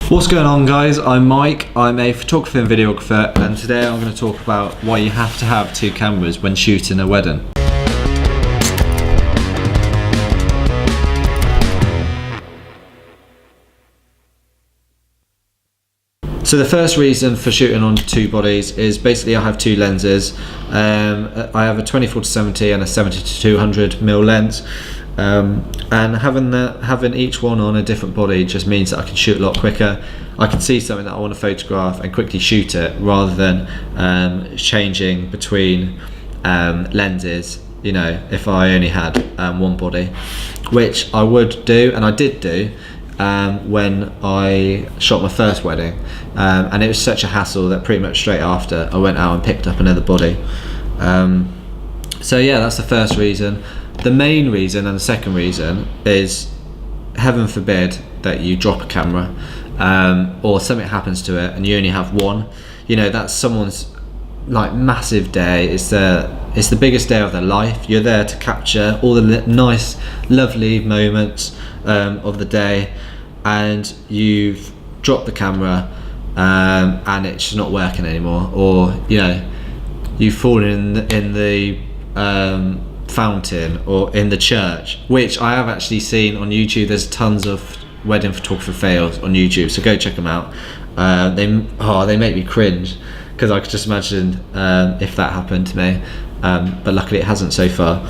What's going on, guys? I'm Mike. I'm a photographer and videographer, and today I'm going to talk about why you have to have two cameras when shooting a wedding. So the first reason for shooting on two bodies is basically I have two lenses. I have a 24-70 and a 70-200mm lens. And having each one on a different body just means that I can shoot a lot quicker. I can see something that I want to photograph and quickly shoot it, rather than changing between lenses, you know, if I only had one body, which I would do, and I did do when I shot my first wedding, and it was such a hassle that pretty much straight after I went out and picked up another body. So yeah, that's the first reason. The main reason and the second reason is, heaven forbid that you drop a camera, or something happens to it and you only have one. You know, that's someone's like massive day. It's the biggest day of their life. You're there to capture all the nice, lovely moments of the day, and you've dropped the camera and it's just not working anymore, or you know, you've fallen in the fountain or in the church, which I have actually seen on YouTube. There's tons of wedding photographer fails on YouTube, so go check them out. They make me cringe, because I could just imagine if that happened to me, but luckily it hasn't so far.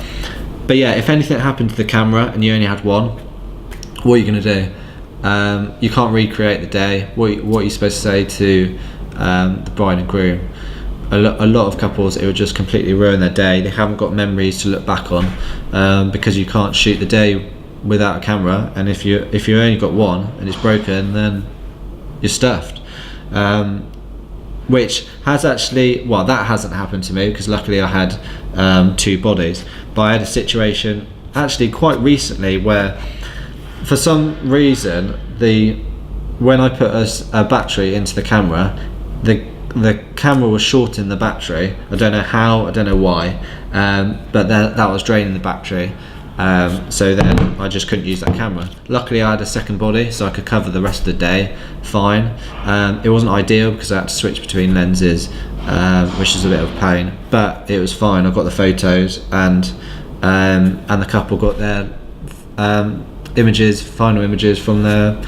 But yeah, if anything happened to the camera and you only had one, what are you going to do? You can't recreate the day. What are you supposed to say to the bride and groom? A lot of couples, it would just completely ruin their day. They haven't got memories to look back on, because you can't shoot the day without a camera, and if you only got one and it's broken, then you're stuffed. Which has actually, well, that hasn't happened to me, because luckily I had two bodies. But I had a situation actually quite recently where, for some reason, when I put a battery into the camera, the camera was short in the battery. I don't know how, I don't know why, but that was draining the battery. So then I just couldn't use that camera. Luckily I had a second body, so I could cover the rest of the day fine. It wasn't ideal because I had to switch between lenses, which is a bit of a pain, but it was fine. I got the photos, and the couple got their final images from their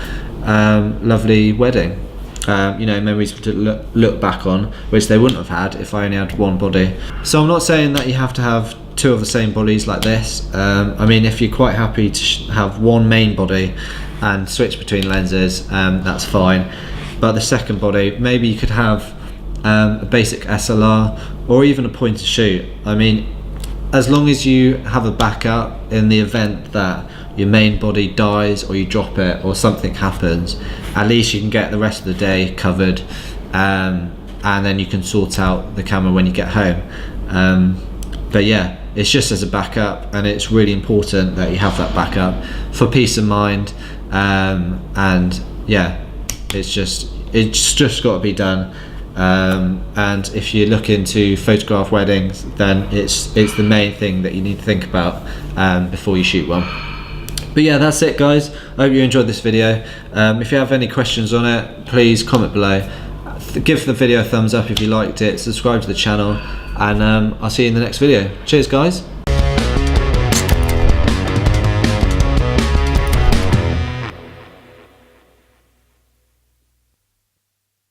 lovely wedding. You know, memories to look back on, which they wouldn't have had if I only had one body. So I'm not saying that you have to have two of the same bodies like this. I mean, if you're quite happy to have one main body and switch between lenses, that's fine. But the second body, maybe you could have a basic SLR or even a point and shoot. I mean, as long as you have a backup in the event that your main body dies or you drop it or something happens, at least you can get the rest of the day covered, and then you can sort out the camera when you get home. But yeah, it's just as a backup, and it's really important that you have that backup for peace of mind. And yeah, it's just got to be done. And if you're looking to photograph weddings, then it's the main thing that you need to think about before you shoot one. But yeah, that's it, guys. I hope you enjoyed this video. If you have any questions on it, please comment below. Give the video a thumbs up if you liked it, subscribe to the channel, and I'll see you in the next video. Cheers, guys.